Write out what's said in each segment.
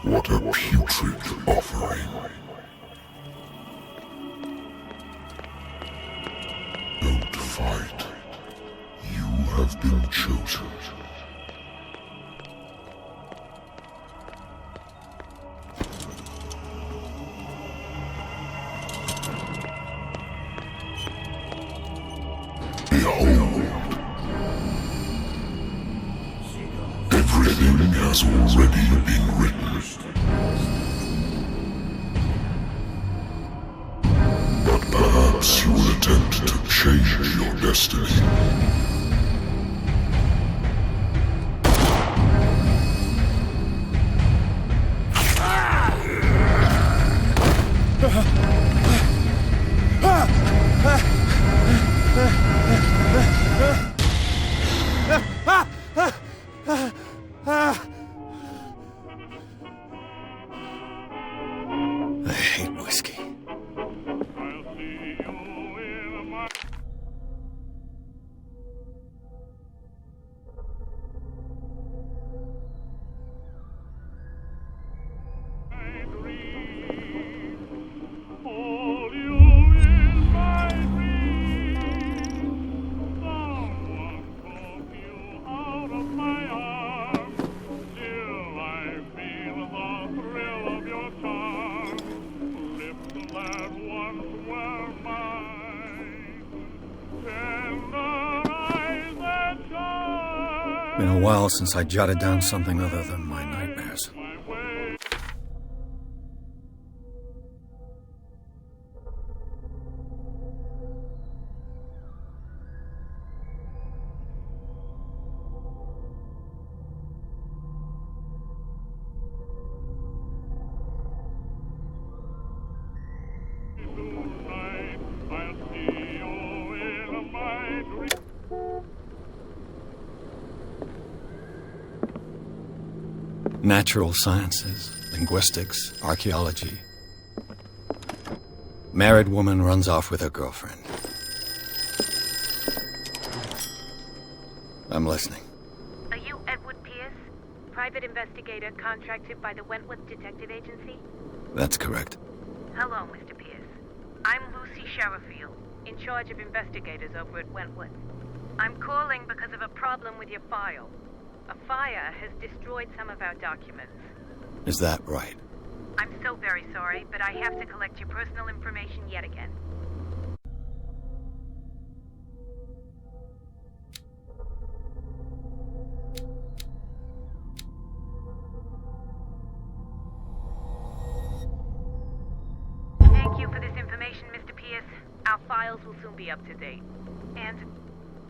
What a putrid offering. Don't fight. You have been chosen. Behold. Everything has already been written. But perhaps you will attempt to change your destiny. I hate whiskey. Been a while since I jotted down something other than my nightmares. Natural sciences, linguistics, archaeology. Married woman runs off with her girlfriend. I'm listening. Are you Edward Pierce, private investigator contracted by the Wentworth Detective Agency? That's correct. Hello, Mr. Pierce. I'm Lucy Sherifield, in charge of investigators over at Wentworth. I'm calling because of a problem with your file. A fire has destroyed some of our documents. Is that right? I'm so very sorry, but I have to collect your personal information yet again. Thank you for this information, Mr. Pierce. Our files will soon be up to date. And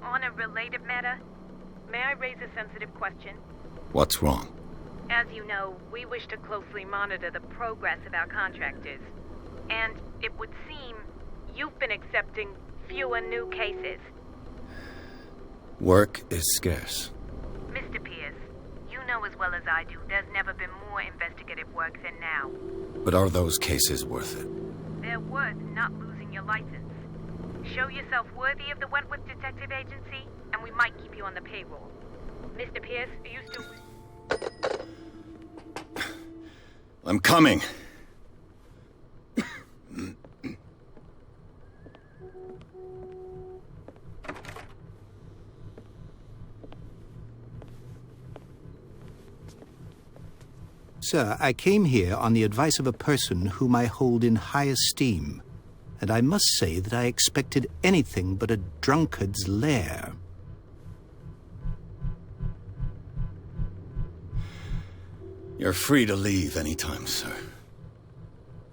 on a related matter, may I raise a sensitive question? What's wrong? As you know, we wish to closely monitor the progress of our contractors. And it would seem you've been accepting fewer new cases. Work is scarce. Mr. Pierce, you know as well as I do there's never been more investigative work than now. But are those cases worth it? They're worth not losing your license. Show yourself worthy of the Wentworth Detective Agency, and we might keep you on the payroll. Mr. Pierce, are you still... I'm coming. Sir, I came here on the advice of a person whom I hold in high esteem, and I must say that I expected anything but a drunkard's lair. You're free to leave anytime, sir.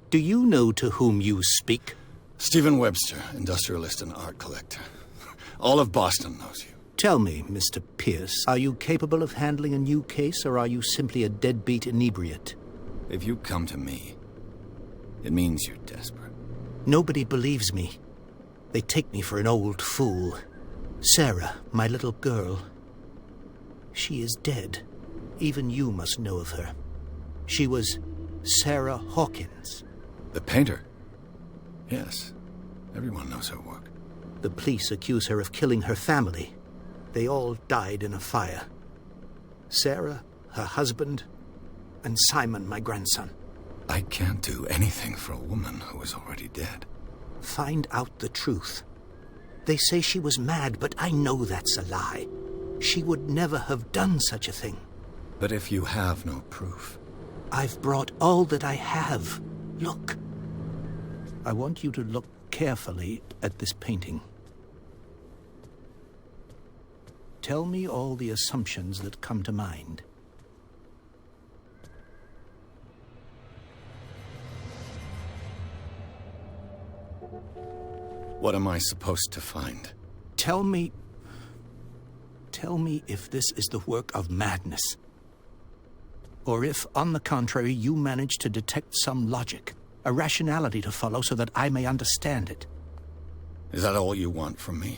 Do you know to whom you speak? Stephen Webster, industrialist and art collector. All of Boston knows you. Tell me, Mr. Pierce, are you capable of handling a new case, or are you simply a deadbeat inebriate? If you come to me, it means you're desperate. Nobody believes me. They take me for an old fool. Sarah, my little girl, she is dead. Even you must know of her. She was Sarah Hawkins. The painter? Yes. Everyone knows her work. The police accuse her of killing her family. They all died in a fire. Sarah, her husband, and Simon, my grandson. I can't do anything for a woman who is already dead. Find out the truth. They say she was mad, but I know that's a lie. She would never have done such a thing. But if you have no proof... I've brought all that I have. Look. I want you to look carefully at this painting. Tell me all the assumptions that come to mind. What am I supposed to find? Tell me if this is the work of madness. Or if, on the contrary, you manage to detect some logic, a rationality to follow so that I may understand it. Is that all you want from me?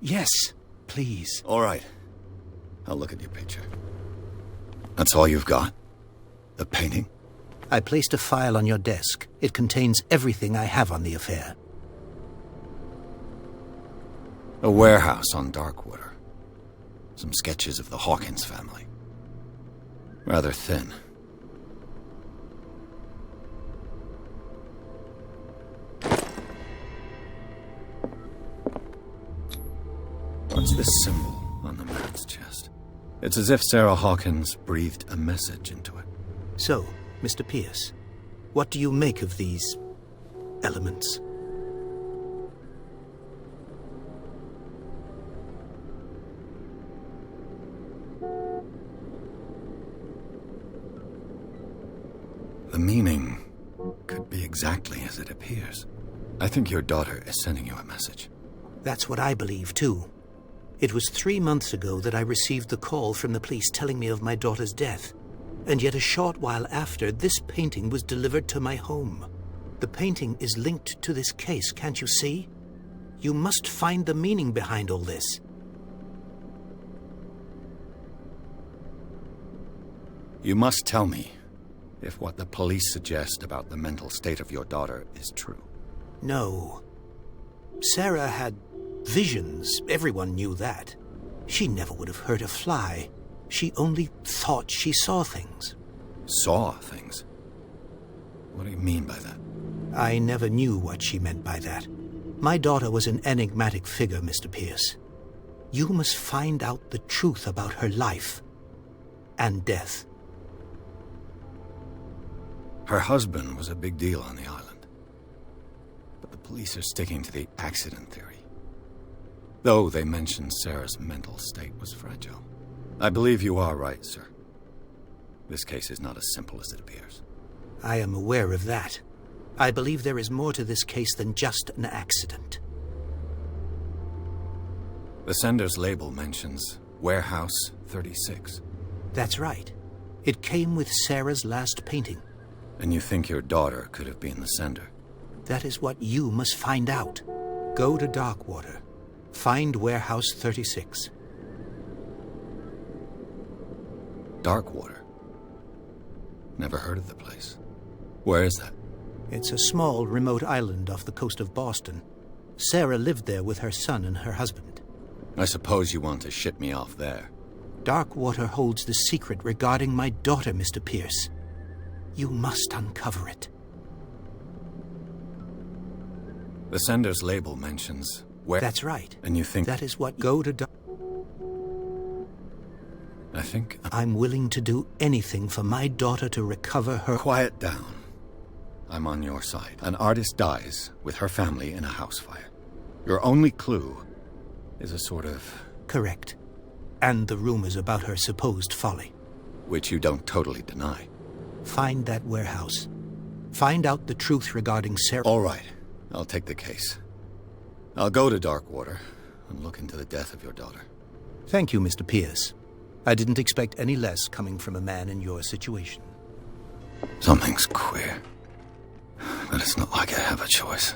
Yes, please. All right. I'll look at your picture. That's all you've got? The painting? I placed a file on your desk. It contains everything I have on the affair. A warehouse on Darkwater. Some sketches of the Hawkins family. Rather thin. What's this symbol on the man's chest? It's as if Sarah Hawkins breathed a message into it. So, Mr. Pierce, what do you make of these elements? The meaning could be exactly as it appears. I think your daughter is sending you a message. That's what I believe, too. It was 3 months ago that I received the call from the police telling me of my daughter's death. And yet a short while after, this painting was delivered to my home. The painting is linked to this case, can't you see? You must find the meaning behind all this. You must tell me if what the police suggest about the mental state of your daughter is true. No. Sarah had visions. Everyone knew that. She never would have hurt a fly. She only thought she saw things. Saw things? What do you mean by that? I never knew what she meant by that. My daughter was an enigmatic figure, Mr. Pierce. You must find out the truth about her life and death. Her husband was a big deal on the island. But the police are sticking to the accident theory. Though they mentioned Sarah's mental state was fragile. I believe you are right, sir. This case is not as simple as it appears. I am aware of that. I believe there is more to this case than just an accident. The sender's label mentions Warehouse 36. That's right. It came with Sarah's last painting. And you think your daughter could have been the sender? That is what you must find out. Go to Darkwater. Find Warehouse 36. Darkwater? Never heard of the place. Where is that? It's a small, remote island off the coast of Boston. Sarah lived there with her son and her husband. I suppose you want to ship me off there. Darkwater holds the secret regarding my daughter, Mr. Pierce. You must uncover it. The sender's label mentions where... That's right. And you think... That is what... Go to I think... I'm willing to do anything for my daughter to recover her... Quiet down. I'm on your side. An artist dies with her family in a house fire. Your only clue is a sort of... Correct. And the rumors about her supposed folly. Which you don't totally deny. Find that warehouse. Find out the truth regarding Sarah... All right. I'll take the case. I'll go to Darkwater and look into the death of your daughter. Thank you, Mr. Pierce. I didn't expect any less coming from a man in your situation. Something's queer. But it's not like I have a choice.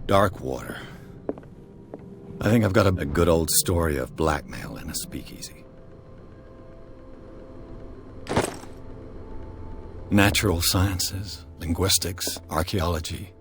Darkwater. I think I've got a good old story of blackmail in a speakeasy. Natural sciences, linguistics, archaeology.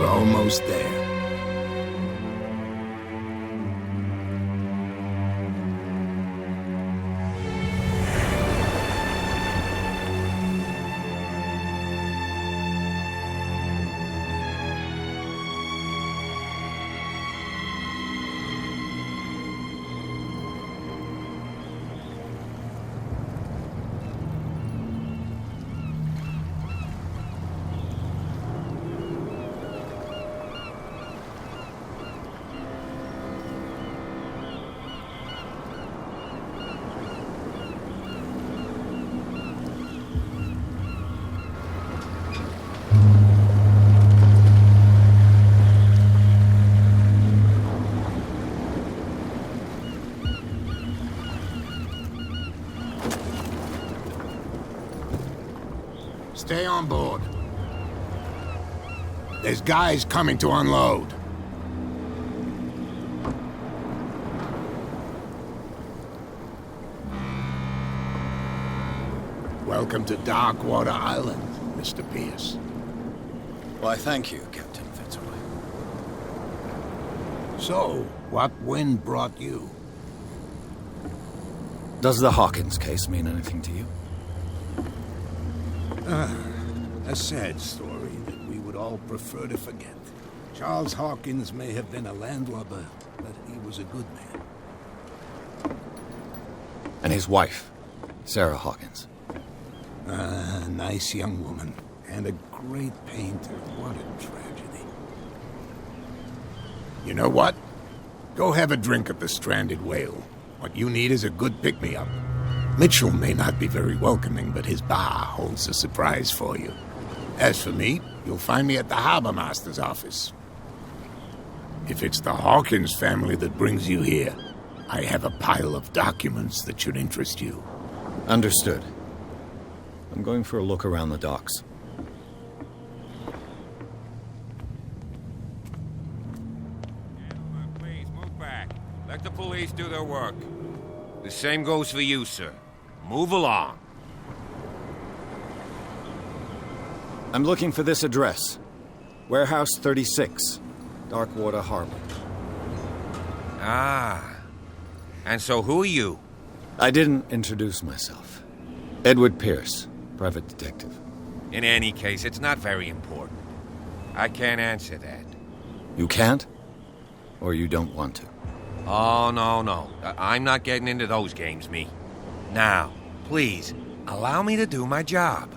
Almost there. Stay on board. There's guys coming to unload. Welcome to Darkwater Island, Mr. Pierce. Why, thank you, Captain Fitzroy. So, what wind brought you? Does the Hawkins case mean anything to you? A sad story that we would all prefer to forget. Charles Hawkins may have been a landlubber, but he was a good man. And his wife, Sarah Hawkins. A nice young woman, and a great painter. What a tragedy. You know what? Go have a drink at the Stranded Whale. What you need is a good pick-me-up. Mitchell may not be very welcoming, but his bar holds a surprise for you. As for me, you'll find me at the Harbor Master's office. If it's the Hawkins family that brings you here, I have a pile of documents that should interest you. Understood. I'm going for a look around the docks. Gentlemen, please move back. Let the police do their work. The same goes for you, sir. Move along. I'm looking for this address. Warehouse 36, Darkwater Harbor. Ah. And so who are you? I didn't introduce myself. Edward Pierce, private detective. In any case, it's not very important. I can't answer that. You can't? Or you don't want to? Oh, no. I'm not getting into those games, me. Now, please, allow me to do my job.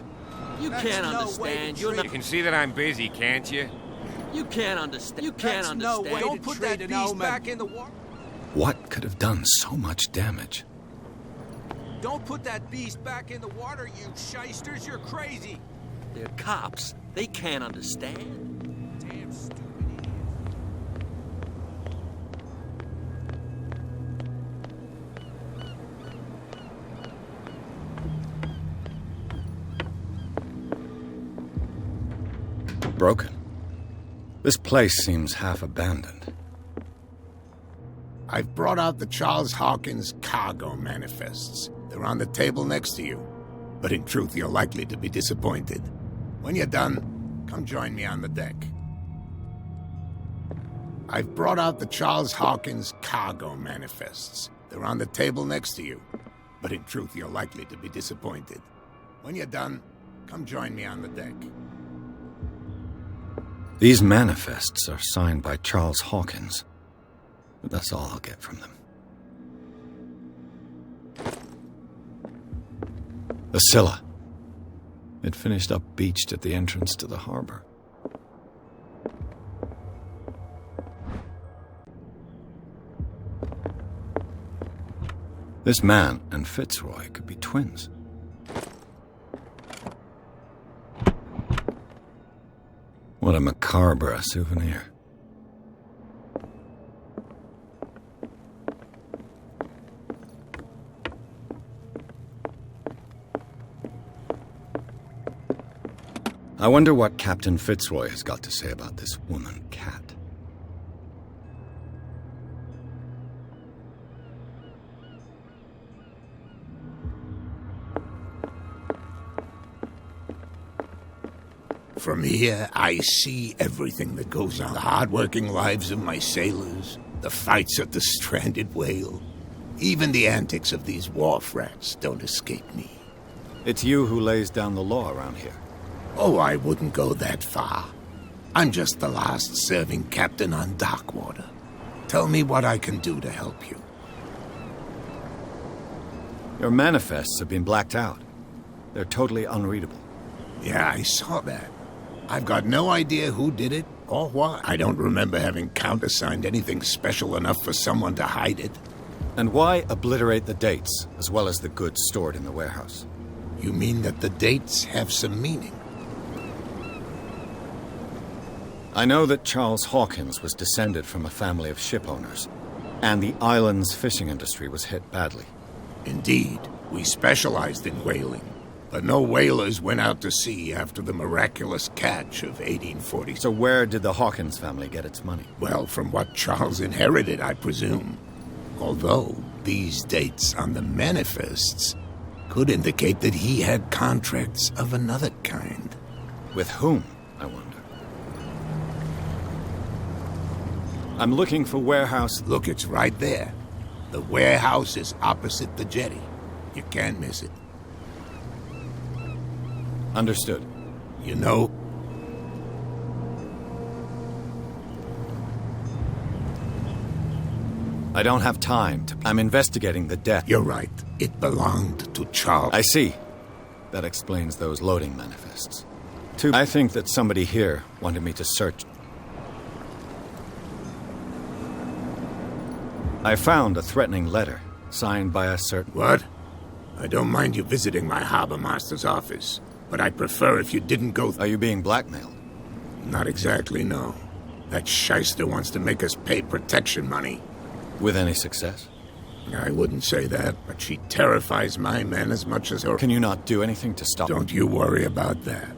You can't understand. You're not. You can see that I'm busy, can't you? You can't understand. You can't understand. Don't put that beast back in the water. What could have done so much damage? Don't put that beast back in the water, you shysters. You're crazy. They're cops. They can't understand. Damn stupid idiot. Broken. This place seems half abandoned. I've brought out the Charles Hawkins cargo manifests. They're on the table next to you. But in truth, you're likely to be disappointed. When you're done, come join me on the deck. I've brought out the Charles Hawkins cargo manifests. They're on the table next to you. But in truth, you're likely to be disappointed. When you're done, come join me on the deck. These manifests are signed by Charles Hawkins. But that's all I'll get from them. The Scylla. It finished up beached at the entrance to the harbor. This man and Fitzroy could be twins. What a macabre souvenir. I wonder what Captain Fitzroy has got to say about this woman cat. From here, I see everything that goes on. The hard-working lives of my sailors, the fights at the Stranded Whale. Even the antics of these wharf rats don't escape me. It's you who lays down the law around here. Oh, I wouldn't go that far. I'm just the last serving captain on Darkwater. Tell me what I can do to help you. Your manifests have been blacked out. They're totally unreadable. Yeah, I saw that. I've got no idea who did it or why. I don't remember having countersigned anything special enough for someone to hide it. And why obliterate the dates, as well as the goods stored in the warehouse? You mean that the dates have some meaning? I know that Charles Hawkins was descended from a family of ship owners, and the island's fishing industry was hit badly. Indeed, we specialized in whaling. but no whalers went out to sea after the miraculous catch of 1840. So where did the Hawkins family get its money? Well, from what Charles inherited, I presume. Although these dates on the manifests could indicate that he had contracts of another kind. With whom, I wonder? I'm looking for warehouse. Look, it's right there. The warehouse is opposite the jetty. You can't miss it. Understood. You know, I don't have time to... I'm investigating the death. you're right. It belonged to Charles. I see. That explains those loading manifests. I think that somebody here wanted me to search. I found a threatening letter, signed by a certain... What? I don't mind you visiting my harbor master's office, but I'd prefer if you didn't go... Are you being blackmailed? Not exactly, no. That shyster wants to make us pay protection money. With any success? I wouldn't say that, but she terrifies my men as much as her... Can you not do anything to stop... Don't you worry about that.